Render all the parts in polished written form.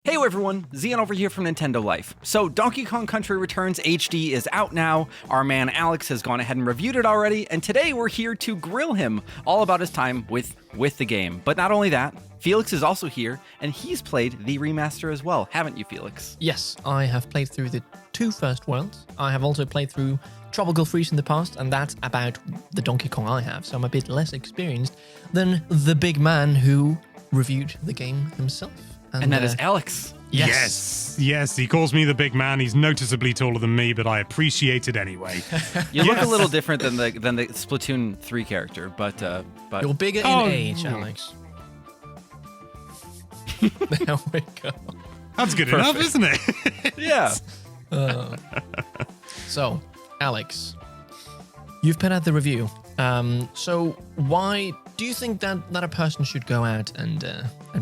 Hey everyone, Zion over here from Nintendo Life. So Donkey Kong Country Returns HD is out now, our man Alex has gone ahead and reviewed it already, and today we're here to grill him all about his time with the game. But not only that, Felix is also here, and he's played the remaster as well, haven't you, Felix? Yes, I have played through the two first worlds. I have also played through Tropical Freeze in the past, and that's about the Donkey Kong I have, so I'm a bit less experienced than the big man who reviewed the game himself. And that is Alex. Yes, he calls me the big man. He's noticeably taller than me, but I appreciate it anyway. You look a little different than the Splatoon 3 character, but you're bigger in age, Alex. There we go. That's good enough, isn't it? Yeah. So, Alex, you've put out the review. So why do you think that a person should go out and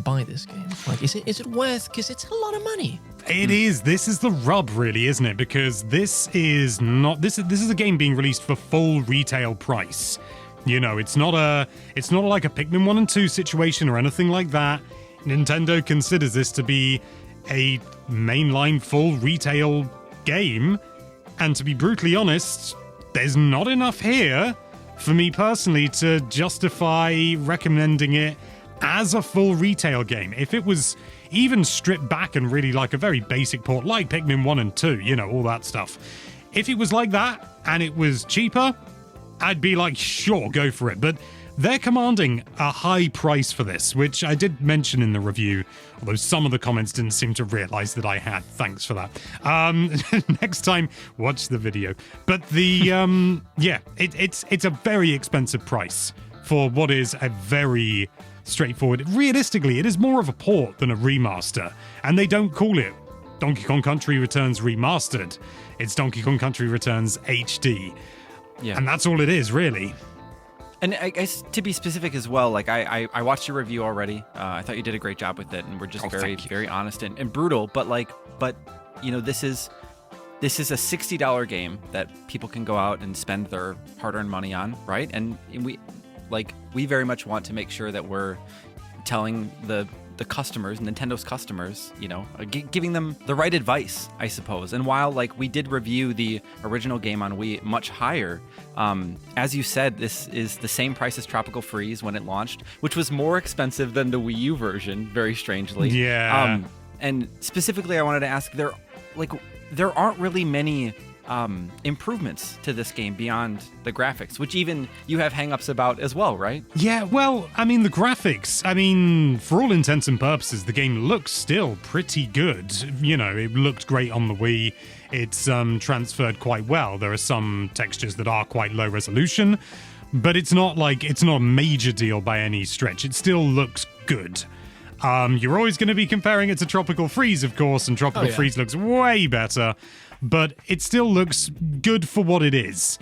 buy this game? Like, is it worth? Because it's a lot of money. It is. This is the rub, really, isn't it? Because this is not. This is a game being released for full retail price. You know, it's not like a Pikmin 1 and 2 situation or anything like that. Nintendo considers this to be a mainline full retail game, and to be brutally honest, there's not enough here for me personally to justify recommending it as a full retail game. If it was even stripped back and really like a very basic port like Pikmin 1 and 2, you know, all that stuff. If it was like that and it was cheaper, I'd be like, sure, go for it. But they're commanding a high price for this, which I did mention in the review, although some of the comments didn't seem to realize that I had. Thanks for that. Next time, watch the video. But the, it's a very expensive price for what is a very straightforward. Realistically, it is more of a port than a remaster, and they don't call it Donkey Kong Country Returns Remastered. It's Donkey Kong Country Returns HD. Yeah. And that's all it is, really. And I guess to be specific as well, like I watched your review already. I thought you did a great job with it, and we're just very honest and brutal. But you know, this is a $60 game that people can go out and spend their hard-earned money on, right? And we very much want to make sure that we're telling the customers, Nintendo's customers, you know, giving them the right advice, I suppose. And while like we did review the original game on Wii much higher, as you said, this is the same price as Tropical Freeze when it launched, which was more expensive than the Wii U version, very strangely. Yeah. And specifically, I wanted to ask, there aren't really many improvements to this game beyond the graphics, which even you have hangups about as well, right? Yeah, well, I mean, the graphics, for all intents and purposes, the game looks still pretty good. You know, it looked great on the Wii. It's transferred quite well. There are some textures that are quite low resolution, but it's not a major deal by any stretch. It still looks good. You're always going to be comparing it to Tropical Freeze, of course, and Tropical Freeze looks way better. But it still looks good for what it is.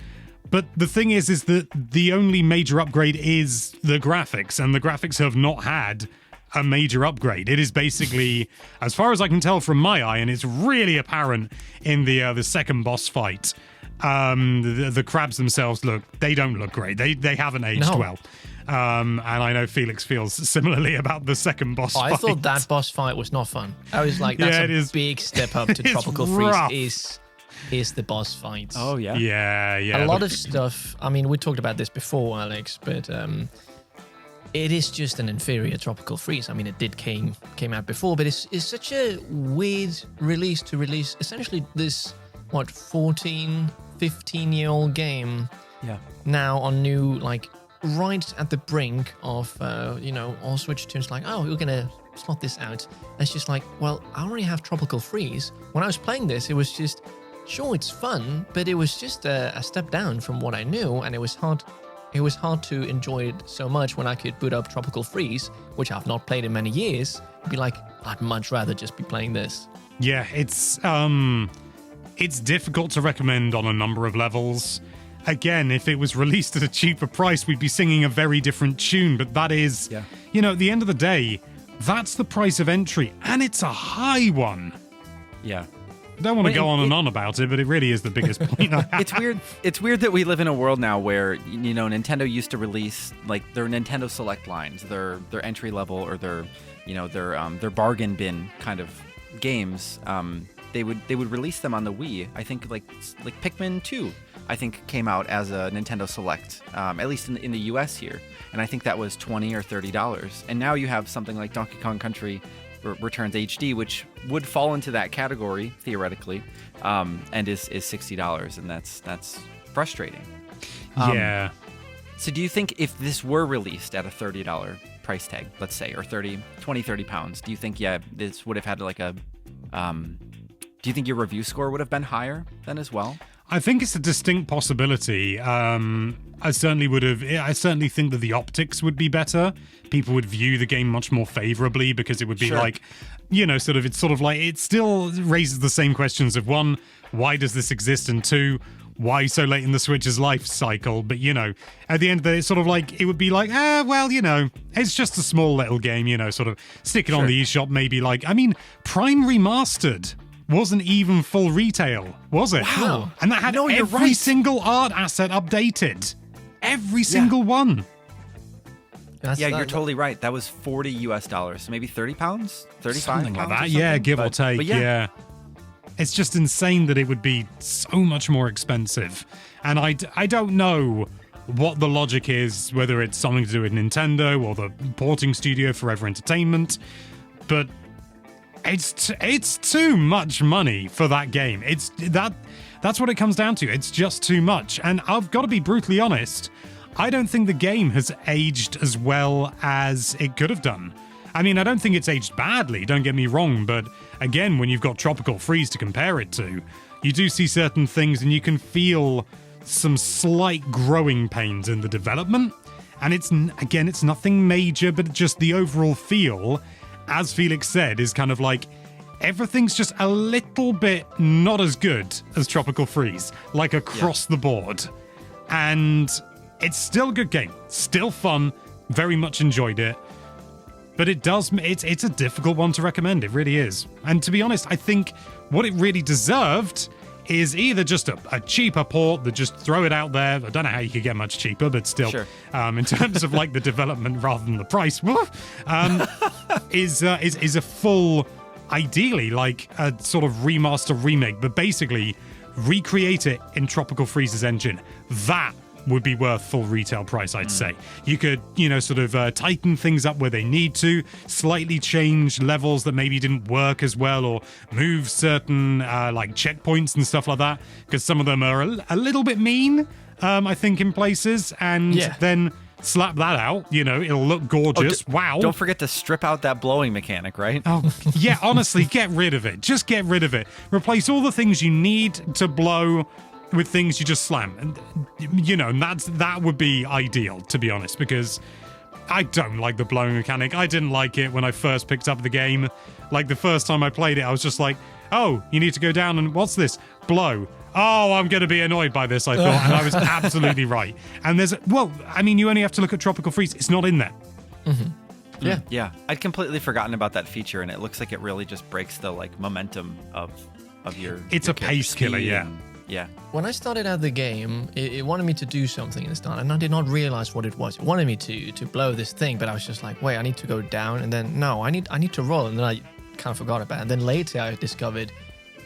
But the thing is that the only major upgrade is the graphics, and the graphics have not had a major upgrade. It is basically, as far as I can tell from my eye, and it's really apparent in the second boss fight, the crabs themselves they don't look great. They haven't aged well. And I know Felix feels similarly about the second boss fight. I thought that boss fight was not fun. I was like, that's a big step up to Tropical Freeze is the boss fight. Oh, yeah. Yeah. A lot of stuff. I mean, we talked about this before, Alex, but it is just an inferior Tropical Freeze. I mean, it did came out before, but it's such a weird release to release essentially this, 14, 15-year-old game now on new, right at the brink of, all Switch tunes like, oh, we're going to slot this out. And it's just like, well, I already have Tropical Freeze. When I was playing this, it was just, sure, it's fun, but it was just a step down from what I knew, and it was hard to enjoy it so much when I could boot up Tropical Freeze, which I've not played in many years, and be like, I'd much rather just be playing this. Yeah, it's difficult to recommend on a number of levels. Again, if it was released at a cheaper price, we'd be singing a very different tune. But that is, at the end of the day, that's the price of entry. And it's a high one. Yeah. don't want to go on and on about it, but it really is the biggest point I have. It's weird that we live in a world now where Nintendo used to release like their Nintendo Select lines, their entry level or their bargain bin kind of games. They would release them on the Wii. I think like Pikmin 2, I think came out as a Nintendo Select, at least in the US here, and I think that was $20 or $30. And now you have something like Donkey Kong Country Returns HD, which would fall into that category theoretically, and is $60, and that's frustrating. Yeah. So do you think if this were released at a $30 price tag, let's say, or 30 pounds, do you think this would have had like a do you think your review score would have been higher then as well? I think it's a distinct possibility. I certainly think that the optics would be better. People would view the game much more favorably because it would be like, it still raises the same questions of one, why does this exist? And two, why so late in the Switch's life cycle? But, at the end of the day, it's sort of like, it would be like, it's just a small little game, sort of stick it on the eShop, maybe Prime Remastered wasn't even full retail, was it? Wow. And that had every single art asset updated. Every single one. You're totally right. That was $40, so maybe 30 pounds? 35 something like pounds that, give or take, yeah. It's just insane that it would be so much more expensive. And I don't know what the logic is, whether it's something to do with Nintendo or the porting studio Forever Entertainment, but it's too much money for that game. That's what it comes down to. It's just too much. And I've got to be brutally honest, I don't think the game has aged as well as it could have done. I mean, I don't think it's aged badly, don't get me wrong, but again, when you've got Tropical Freeze to compare it to, you do see certain things and you can feel some slight growing pains in the development. And it's nothing major, but just the overall feel, as Felix said, is kind of like everything's just a little bit not as good as Tropical Freeze, like across the board. And it's still a good game, still fun, very much enjoyed it. But it's a difficult one to recommend, it really is. And to be honest, I think what it really deserved is either just a cheaper port that just throw it out there. I don't know how you could get much cheaper, but still, in terms of like the development rather than the price, is a full, ideally like a sort of remaster remake, but basically recreate it in Tropical Freeze's engine. That would be worth full retail price, I'd say. You could, tighten things up where they need to, slightly change levels that maybe didn't work as well, or move certain like checkpoints and stuff like that, because some of them are a little bit mean, I think, in places, and then slap that out, it'll look gorgeous. Wow. Don't forget to strip out that blowing mechanic, right? Oh, yeah, honestly, get rid of it. Just get rid of it. Replace all the things you need to blow with things you just slam, and that would be ideal, to be honest, because I don't like the blowing mechanic. I didn't like it when I first picked up the game. Like the first time I played it, I was just like, oh, you need to go down and what's this? Blow. Oh, I'm going to be annoyed by this, I thought, and I was absolutely right. And you only have to look at Tropical Freeze. It's not in there. Mm-hmm. Yeah. I'd completely forgotten about that feature, and it looks like it really just breaks the like momentum of your. It's your a pace killer, yeah. Yeah. When I started out the game, it wanted me to do something in the start, and I did not realize what it was. It wanted me to blow this thing, but I was just like, wait, I need to go down, and then no, I need to roll, and then I kind of forgot about it. And then later I discovered,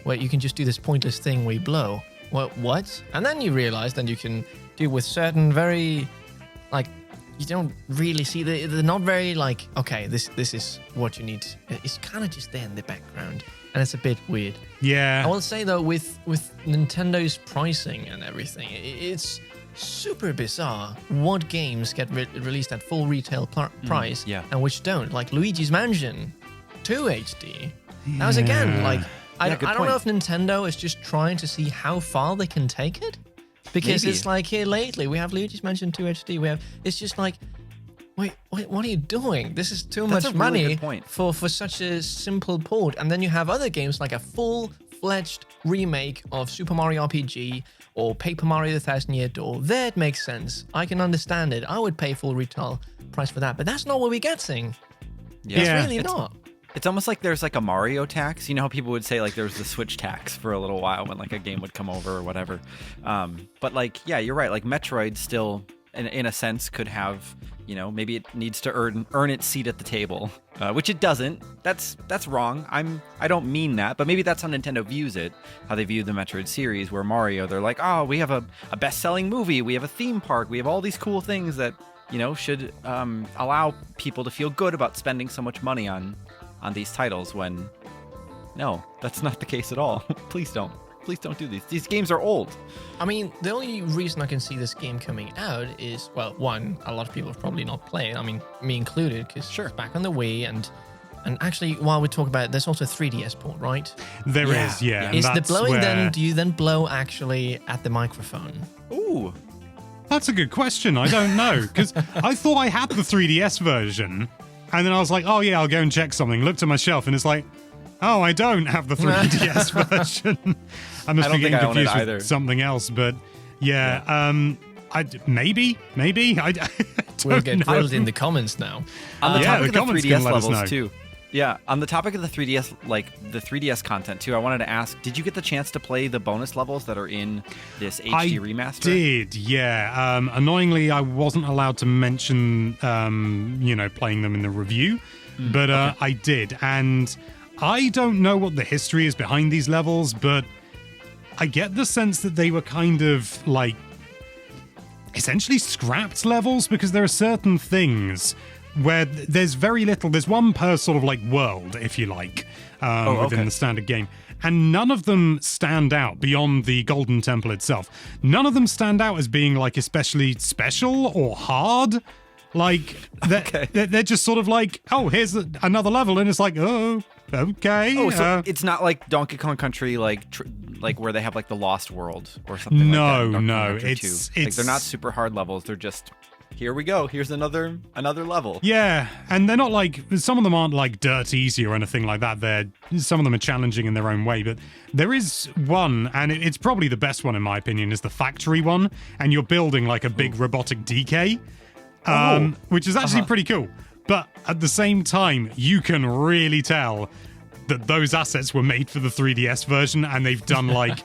wait, you can just do this pointless thing where you blow. What? And then you realize that you can do with certain very, like, you don't really see they're not very like, okay, this is what you need. It's kind of just there in the background. And it's a bit weird. Yeah. I will say, though, with Nintendo's pricing and everything, it's super bizarre what games get released at full retail price and which don't. Like Luigi's Mansion 2 HD. That was, again, like, I don't know if Nintendo is just trying to see how far they can take it. Because it's like, here lately, we have Luigi's Mansion 2 HD. It's just like, wait, what are you doing? This is too much money for such a simple port. And then you have other games like a full-fledged remake of Super Mario RPG or Paper Mario the Thousand Year Door. That makes sense. I can understand it. I would pay full retail price for that. But that's not what we're getting. Yeah. It's really not. It's almost like there's like a Mario tax. You know how people would say like there's the Switch tax for a little while when like a game would come over or whatever. But like, yeah, you're right. Like Metroid still, in a sense, could have, you know, maybe it needs to earn its seat at the table, which it doesn't. That's wrong. I don't mean that, but maybe that's how Nintendo views it. How they view the Metroid series, where Mario, they're like, oh, we have a best-selling movie, we have a theme park, we have all these cool things that, you know, should allow people to feel good about spending so much money on these titles, when no, that's not the case at all. Please don't do these. These games are old. I mean, the only reason I can see this game coming out is, well, one, a lot of people have probably not played. I mean, me included, because it's back on the Wii, and actually, while we talk about it, there's also a 3DS port, right? There is, yeah. Is the blowing then? Do you then blow actually at the microphone? Ooh. That's a good question. I don't know, because I thought I had the 3DS version, and then I was like, oh yeah, I'll go and check something. Looked at my shelf, and it's like, oh, I don't have the 3DS version. I must be getting confused with something else, but yeah. Maybe. I don't We'll get know. grilled in the comments now. On the topic of the comments 3DS can let us know. levels too. Yeah, on the topic of the 3DS, like the 3DS content too, I wanted to ask, did you get the chance to play the bonus levels that are in this HD remaster? I did, yeah. Annoyingly, I wasn't allowed to mention, playing them in the review, but I did. And I don't know what the history is behind these levels, but I get the sense that they were kind of like essentially scrapped levels, because there are certain things where there's very little. There's one per sort of like world, if you like, within the standard game. And none of them stand out beyond the Golden Temple itself. None of them stand out as being like especially special or hard. Like, they're just sort of like, oh, here's another level. And it's like, oh, okay. Oh, so it's not like Donkey Kong Country, like where they have like the Lost World or something like that. No. It's like they're not super hard levels. They're just, here we go. Here's another level. Yeah, and they're not like, some of them aren't like dirt easy or anything like that. Some of them are challenging in their own way, but there is one, and it's probably the best one in my opinion, is the factory one, and you're building like a big robotic DK, which is actually pretty cool. But at the same time, you can really tell that those assets were made for the 3DS version, and they've done like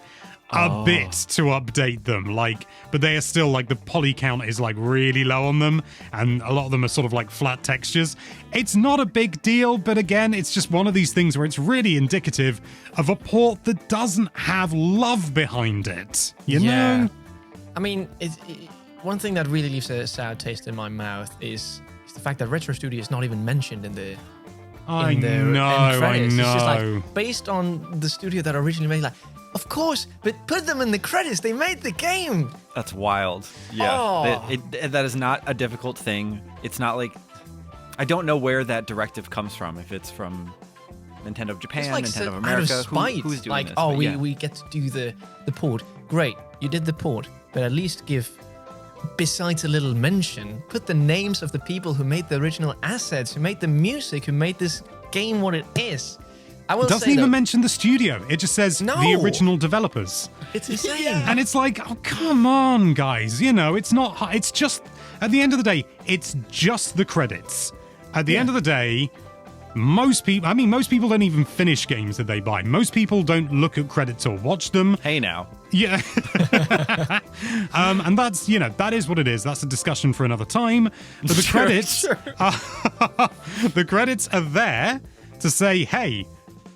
a bit to update them, like, but they are still like, the poly count is like really low on them, and a lot of them are sort of like flat textures. It's not a big deal, but again, it's just one of these things where it's really indicative of a port that doesn't have love behind it, you know? I mean, one thing that really leaves a sour taste in my mouth is the fact that Retro Studio is not even mentioned in the I know. It's just like, based on the studio that originally made, like, of course, but put them in the credits. They made the game. That's wild. Yeah, that is not a difficult thing. It's not like, I don't know where that directive comes from. If it's from Nintendo of Japan, like Nintendo of out America, of spite. who's doing like, this? oh, we get to do the port. Great, you did the port, but at least give, besides a little mention, put the names of the people who made the original assets, who made the music, who made this game what it is. It doesn't even mention the studio. It just says the original developers. It's insane. And it's like, oh, come on, guys. You know, it's not, it's just, at the end of the day, it's just the credits. At the end of the day, most people don't even finish games that they buy. Most people don't look at credits or watch them. Hey, now. Yeah. And that's, that is what it is. That's a discussion for another time. But the the credits are there to say, hey,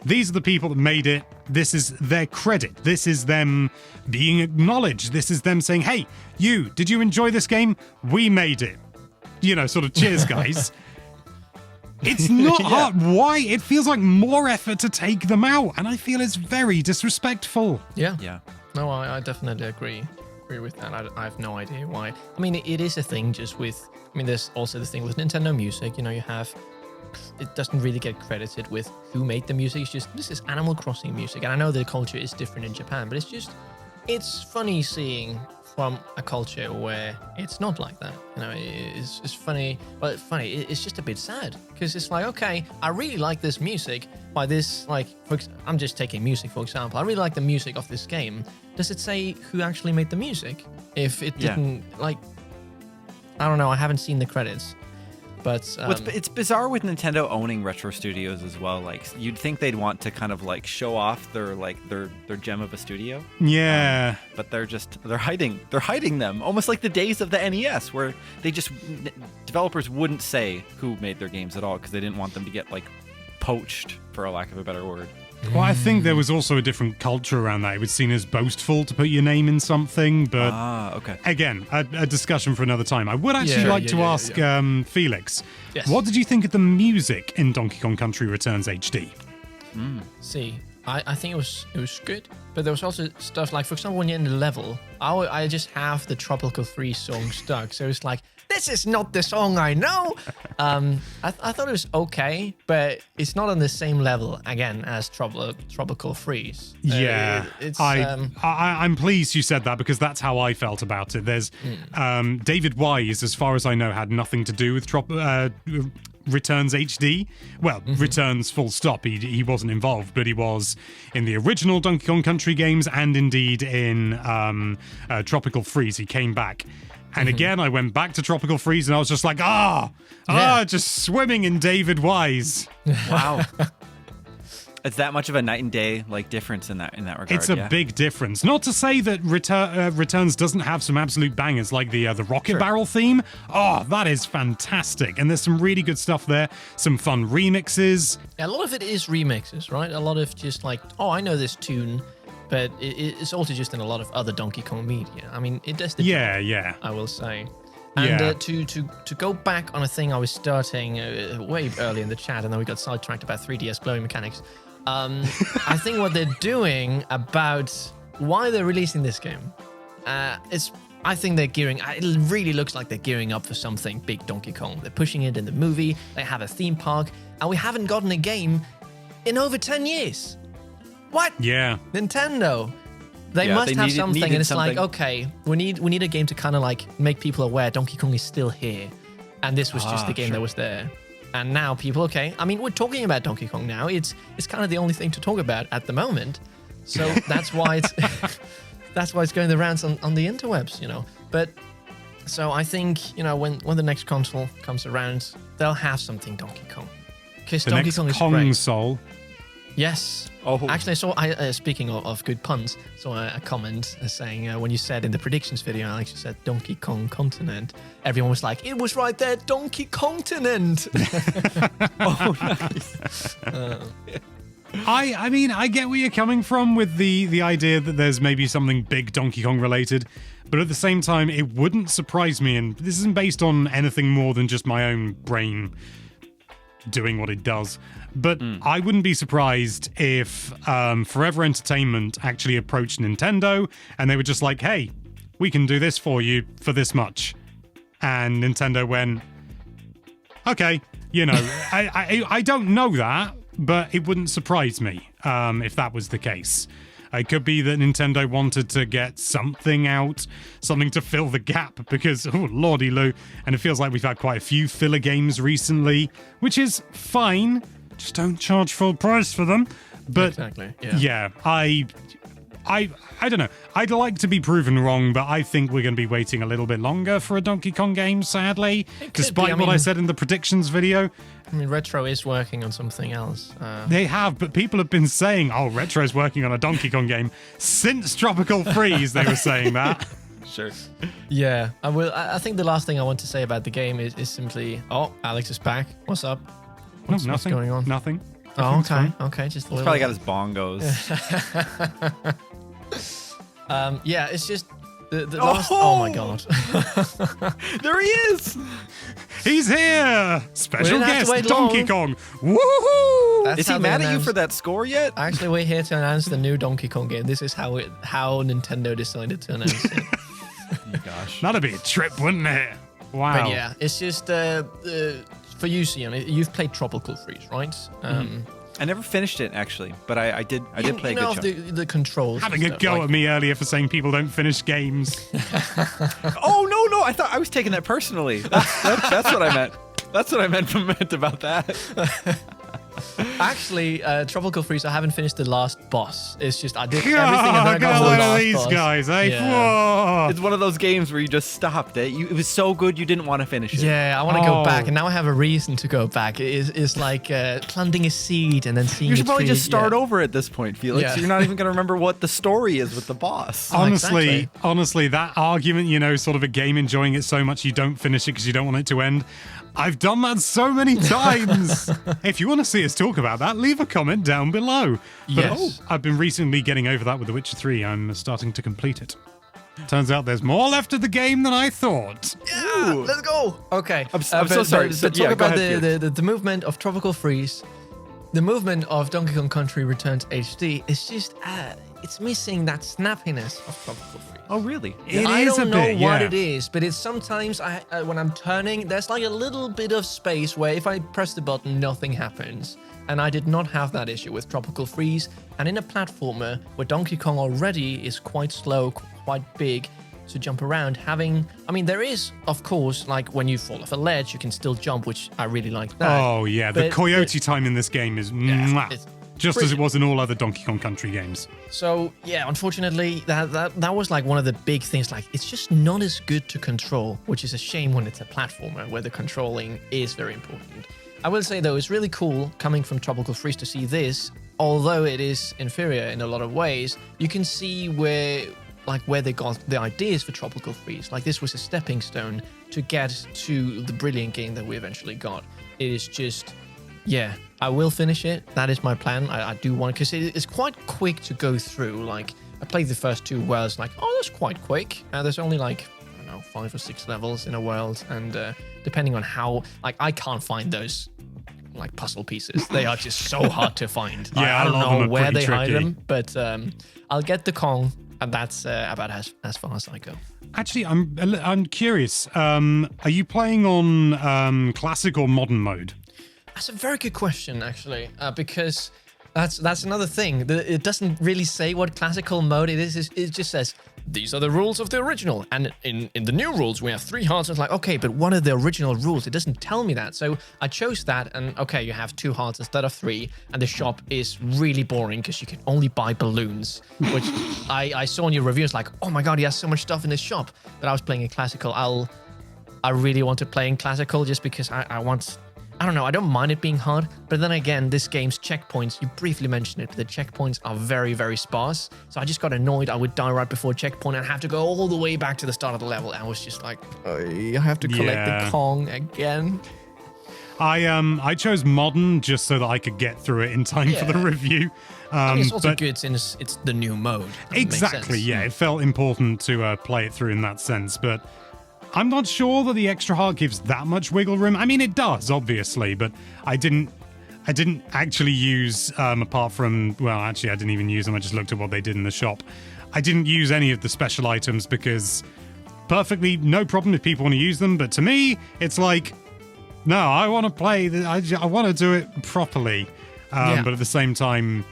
these are the people that made it. This is their credit. This is them being acknowledged. This is them saying, hey, did you enjoy this game? We made it. Sort of cheers, guys. It's not hard. Why? It feels like more effort to take them out, and I feel it's very disrespectful. Yeah. No, I definitely agree with that. I have no idea why. I mean, it is a thing just with, there's also the thing with Nintendo Music, you have, it doesn't really get credited with who made the music. It's just, this is Animal Crossing music. And I know the culture is different in Japan, but it's funny seeing from a culture where it's not like that. It's funny. Well, it's just a bit sad, because it's like, okay, I really like this music by this, like, I'm just taking music, for example. I really like the music of this game. Does it say who actually made the music? If it didn't, like, I don't know, I haven't seen the credits. But it's bizarre with Nintendo owning retro studios as well. Like you'd think they'd want to kind of like show off their gem of a studio. Yeah. But they're hiding them, almost like the days of the NES, where developers wouldn't say who made their games at all because they didn't want them to get like poached, for a lack of a better word. Well, I think there was also a different culture around that. It was seen as boastful to put your name in something, but okay. Again, a discussion for another time. I would actually like to ask Felix, Yes. what did you think of the music in Donkey Kong Country Returns HD? See, I think it was good, but there was also stuff like, for example, when you're in the level, I just have the Tropical Freeze song stuck, so it's like, this is not the song I know. I thought it was okay, but it's not on the same level again as Tropical Freeze. Yeah, I'm pleased you said that because that's how I felt about it. There's David Wise, as far as I know, had nothing to do with Returns HD. Well, Returns full stop. He wasn't involved, but he was in the original Donkey Kong Country games and indeed in Tropical Freeze. He came back. And again, I went back to Tropical Freeze and I was just like, just swimming in David Wise. Wow. It's that much of a night and day like difference in that regard. It's a big difference. Not to say that Returns doesn't have some absolute bangers like the Rocket Barrel theme. Oh, that is fantastic. And there's some really good stuff there. Some fun remixes. A lot of it is remixes, right? A lot of just like, oh, I know this tune. But it's also just in a lot of other Donkey Kong media. I mean, it does the job, I will say. And to go back on a thing I was starting way early in the chat, and then we got sidetracked about 3DS glowing mechanics. I think what they're doing about why they're releasing this game is, I think they're it really looks like they're gearing up for something big Donkey Kong. They're pushing it in the movie. They have a theme park, and we haven't gotten a game in over 10 years. What? Yeah. Nintendo. They must have something, and it's like, okay, we need a game to kind of like make people aware Donkey Kong is still here, and this was just the game that was there. And now people, okay, I mean, we're talking about Donkey Kong now. It's kind of the only thing to talk about at the moment, so that's why it's going the rounds on the interwebs, you know. But so I think, you know, when the next console comes around, they'll have something Donkey Kong, because Donkey Kong is great. Console. Yes. Oh. Actually, I saw, speaking of good puns, saw a comment saying when you said in the predictions video, Alex, you said Donkey Kong Continent. Everyone was like, it was right there, Donkey Continent. Oh, nice. I mean, I get where you're coming from with the idea that there's maybe something big Donkey Kong related, but at the same time, it wouldn't surprise me, and this isn't based on anything more than just my own brain doing what it does. But I wouldn't be surprised if Forever Entertainment actually approached Nintendo and they were just like, hey, we can do this for you for this much. And Nintendo went, okay, you know, I don't know that, but it wouldn't surprise me if that was the case. It could be that Nintendo wanted to get something out, something to fill the gap, because, oh, lordy loo, and it feels like we've had quite a few filler games recently, which is fine. Just don't charge full price for them. But exactly. Yeah, I don't know. I'd like to be proven wrong, but I think we're going to be waiting a little bit longer for a Donkey Kong game, sadly, despite what I said in the predictions video. I mean, Retro is working on something else. They have, but people have been saying, oh, Retro's working on a Donkey Kong game since Tropical Freeze. They were saying that. Sure. Yeah, I think the last thing I want to say about the game is simply, oh, Alex is back. What's up? What's going on? Nothing. Oh, okay. Okay, just a little. He's probably got his bongos. Yeah, it's just the last. Oh my god! There he is. He's here. Special guest Donkey Kong. Woohoo! Is he mad at you for that score yet? Actually, we're here to announce the new Donkey Kong game. This is how Nintendo decided to announce it. Oh, gosh, that'd be a trip, wouldn't it? Wow. But yeah, it's just for you, Sion. You've played Tropical Freeze, right? I never finished it actually, but I did play a good chunk. The controls. Having a go at me earlier for saying people don't finish games. Oh no! I thought I was taking that personally. That's what I meant. That's what I meant about that. Actually, Tropical Freeze, I haven't finished the last boss. It's just I did everything and then I got to the last these boss. guys, eh? Yeah. Whoa. It's one of those games where you just stopped it. It was so good you didn't want to finish it. Yeah, I want to go back, and now I have a reason to go back. It's like planting a seed and then seeing You should a probably tree. just start over at this point, Felix. Yeah. You're not even going to remember what the story is with the boss. Honestly, that argument, sort of a game enjoying it so much you don't finish it because you don't want it to end. I've done that so many times. If you want to see us talk about that, leave a comment down below. Yes. I've been recently getting over that with The Witcher 3. I'm starting to complete it. Turns out there's more left of the game than I thought. Yeah, let's go. Okay. I'm so sorry. But Yeah, talk go about ahead, the movement of Tropical Freeze. The movement of Donkey Kong Country Returns HD is just, it's missing that snappiness of Tropical Freeze. Oh, really? I don't know what it is, but it's sometimes when I'm turning, there's like a little bit of space where if I press the button, nothing happens. And I did not have that issue with Tropical Freeze. And in a platformer where Donkey Kong already is quite slow, quite big to jump around, there is, of course, like when you fall off a ledge, you can still jump, which I really like that. Oh, yeah. The coyote time in this game is it's just as it was in all other Donkey Kong Country games. So, yeah, unfortunately, that was like one of the big things. Like, it's just not as good to control, which is a shame when it's a platformer where the controlling is very important. I will say, though, it's really cool coming from Tropical Freeze to see this. Although it is inferior in a lot of ways, you can see where they got the ideas for Tropical Freeze. Like, this was a stepping stone to get to the brilliant game that we eventually got. It is just... yeah, I will finish it. That is my plan. I do want to, because it's quite quick to go through. Like, I played the first 2 worlds, like, oh, that's quite quick. There's only like, I don't know, 5 or 6 levels in a world. And depending on how, like, I can't find those, like, puzzle pieces. They are just so hard to find. Yeah, I don't know where they hide tricky. them, but I'll get the Kong, and that's about as far as I go. Actually, I'm curious. Are you playing on classic or modern mode? That's a very good question, actually, because that's another thing. It doesn't really say what classical mode it is. It just says, these are the rules of the original. And in the new rules, we have 3 hearts. It's like, okay, but what are the original rules? It doesn't tell me that. So I chose that, and okay, you have 2 hearts instead of 3. And the shop is really boring because you can only buy balloons, which I saw in your reviews, like, oh my God, he has so much stuff in this shop. But I was playing in classical. I really want to play in classical just because I don't know, I don't mind it being hard, but then again, this game's checkpoints, you briefly mentioned it, but the checkpoints are very, very sparse. So I just got annoyed. I would die right before checkpoint and have to go all the way back to the start of the level. And I was just like, I have to collect the Kong again. I chose modern just so that I could get through it in time for the review. It's also good since it's the new mode. Exactly, yeah. It felt important to play it through in that sense, but I'm not sure that the extra heart gives that much wiggle room. I mean, it does, obviously, but I didn't actually use, apart from, well, actually, I didn't even use them. I just looked at what they did in the shop. I didn't use any of the special items because perfectly no problem if people want to use them, but to me, it's like, no, I want to play, I want to do it properly, but at the same time,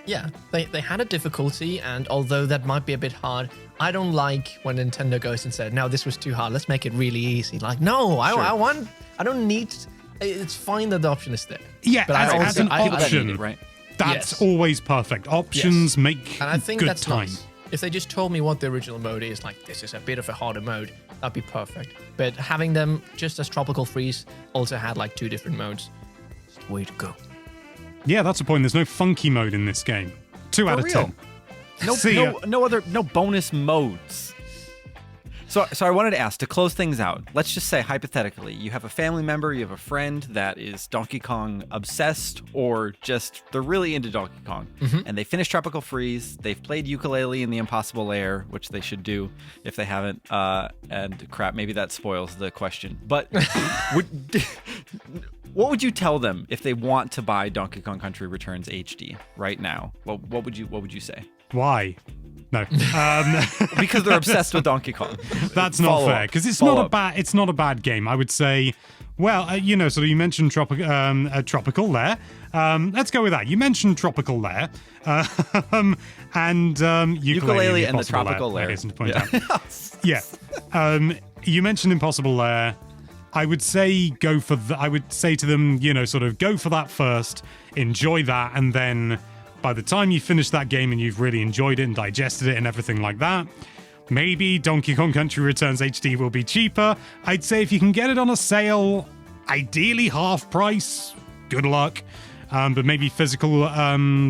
Yeah, they had a difficulty, and although that might be a bit hard, I don't like when Nintendo goes and said, no, this was too hard, let's make it really easy. Like, no, I don't need, it's fine that the option is there. Yeah, but as an option, right? That's always perfect. Options make and I think good that's time. Nice. If they just told me what the original mode is, like, this is a bit of a harder mode, that'd be perfect. But having them, just as Tropical Freeze, also had like 2 different modes, it's the way to go. Yeah, that's the point. There's no funky mode in this game. 2 out of 10. No bonus modes. So I wanted to ask, to close things out, let's just say hypothetically, you have a family member, you have a friend that is Donkey Kong obsessed, or just they're really into Donkey Kong, and they finished Tropical Freeze, they've played Yooka-Laylee in the Impossible Lair, which they should do if they haven't, and crap, maybe that spoils the question, but what would you tell them if they want to buy Donkey Kong Country Returns HD right now? What would you say? Why? No, because they're obsessed with Donkey Kong. That's not fair. Because it's not a bad game. I would say, well, sort of you mentioned Tropical there. Let's go with that. You mentioned Tropical there, and Yooka-Laylee and the Tropical Lair. I hasten to point out. Yeah, you mentioned Impossible Lair. I would say go for I would say to them, sort of go for that first, enjoy that, and then by the time you finish that game and you've really enjoyed it and digested it and everything like that, maybe Donkey Kong Country Returns HD will be cheaper. I'd say if you can get it on a sale, ideally half price, good luck. But maybe physical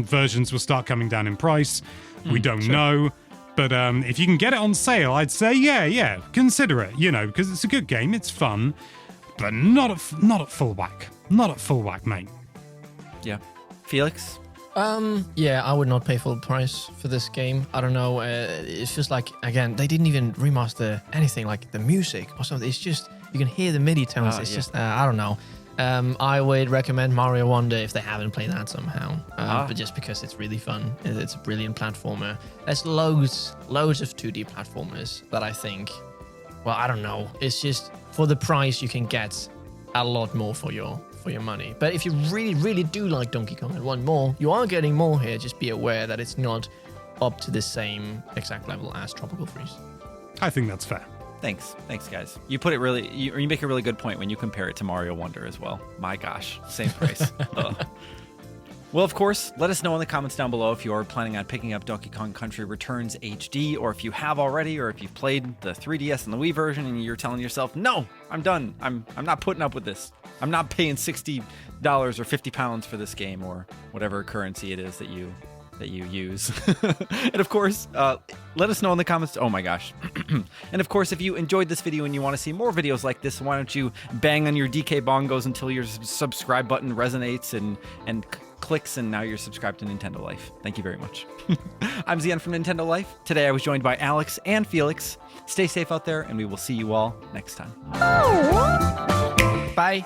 versions will start coming down in price. We don't know. But if you can get it on sale, I'd say, yeah, consider it, because it's a good game, it's fun, but not at full whack. Not at full whack, mate. Yeah. Felix? Yeah, I would not pay full price for this game. I don't know. It's just like, again, they didn't even remaster anything like the music or something. It's just, you can hear the MIDI tones. It's just, I don't know. I would recommend Mario Wonder if they haven't played that somehow. But just because it's really fun. It's a brilliant platformer. There's loads of 2D platformers that I think, well, I don't know. It's just, for the price, you can get a lot more for your money. But if you really, really do like Donkey Kong and want more, you are getting more here. Just be aware that it's not up to the same exact level as Tropical Freeze. I think that's fair. Thanks, guys. You put it really, you make a really good point when you compare it to Mario Wonder as well. My gosh, same price. Well, of course, let us know in the comments down below if you're planning on picking up Donkey Kong Country Returns HD, or if you have already, or if you've played the 3DS and the Wii version and you're telling yourself, no, I'm done. I'm not putting up with this. I'm not paying $60 or £50 for this game, or whatever currency it is that you use. And of course, let us know in the comments. Oh my gosh. And of course, if you enjoyed this video and you want to see more videos like this, why don't you bang on your DK bongos until your subscribe button resonates and clicks, and now you're subscribed to Nintendo Life. Thank you very much. I'm Zian from Nintendo Life. Today I was joined by Alex and Felix. Stay safe out there, and we will see you all next time. Bye.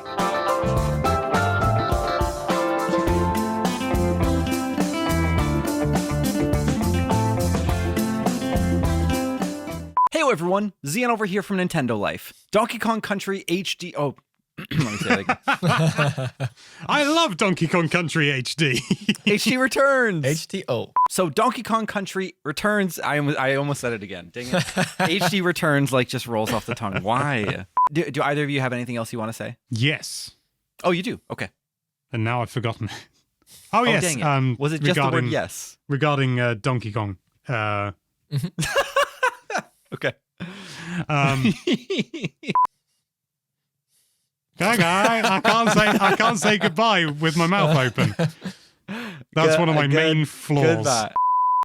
Hey everyone, Zian over here from Nintendo Life. Donkey Kong Country HD. Oh, let me say that again. I love Donkey Kong Country HD. HD Returns. HTO. So Donkey Kong Country Returns. I almost said it again. Dang it. HD Returns just rolls off the tongue. Why? Do either of you have anything else you want to say? Yes. Oh, you do? Okay. And now I've forgotten. Oh, yes. Dang it. Was it just the word yes? Regarding Donkey Kong. Okay. I can't say goodbye with my mouth open. That's one of my main flaws. Goodbye.